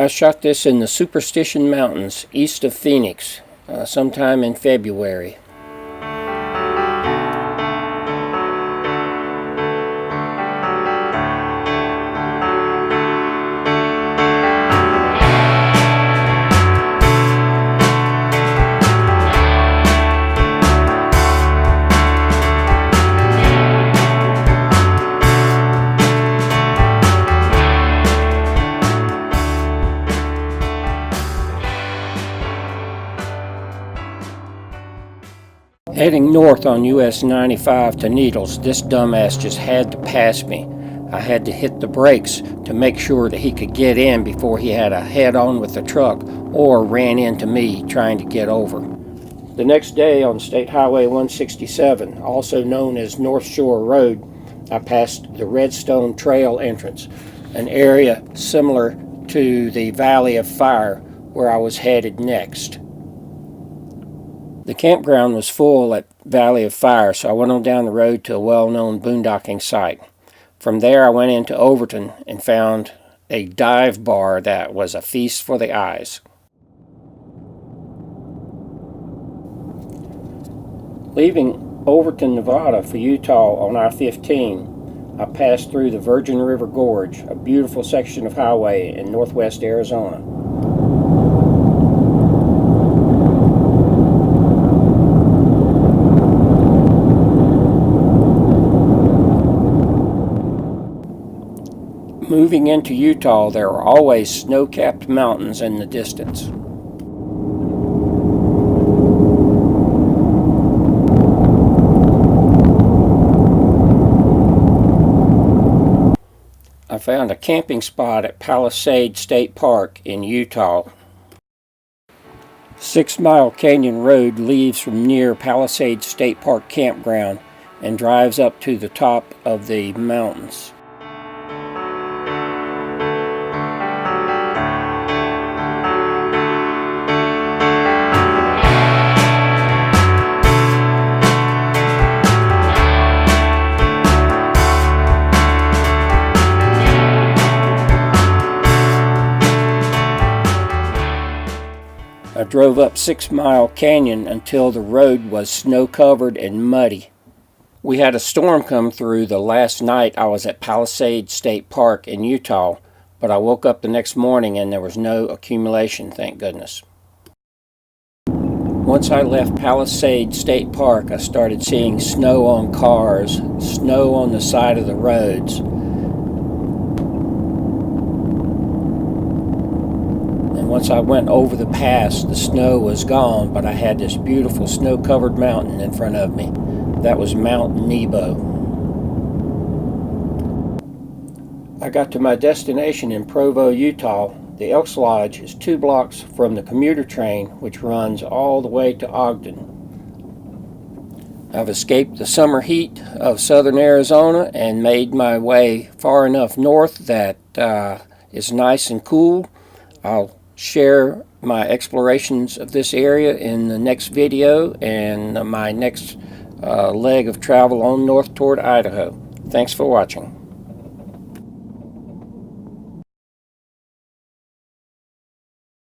I shot this in the Superstition Mountains east of Phoenix sometime in February. Heading north on US 95 to Needles, this dumbass just had to pass me. I had to hit the brakes to make sure that he could get in before he had a head-on with the truck or ran into me trying to get over. The next day on State Highway 167, also known as North Shore Road, I passed the Redstone Trail entrance, an area similar to the Valley of Fire where I was headed next. The campground was full at Valley of Fire, so I went on down the road to a well-known boondocking site. From there I went into Overton and found a dive bar that was a feast for the eyes. Leaving Overton, Nevada for Utah on I-15, I passed through the Virgin River Gorge, a beautiful section of highway in northwest Arizona. Moving into Utah, there are always snow-capped mountains in the distance. I found a camping spot at Palisade State Park in Utah. 6 Mile Canyon Road leaves from near Palisade State Park campground and drives up to the top of the mountains. I drove up 6 Mile Canyon until the road was snow-covered and muddy. We had a storm come through the last night I was at Palisade State Park in Utah, but I woke up the next morning and there was no accumulation, thank goodness. Once I left Palisade State Park, I started seeing snow on cars, snow on the side of the roads. Once I went over the pass, the snow was gone, but I had this beautiful snow-covered mountain in front of me. That was Mount Nebo. I got to my destination in Provo, Utah. The Elks Lodge is 2 blocks from the commuter train, which runs all the way to Ogden. I've escaped the summer heat of southern Arizona and made my way far enough north that it's nice and cool. I'll share my explorations of this area in the next video and my next leg of travel on north toward Idaho. Thanks for watching.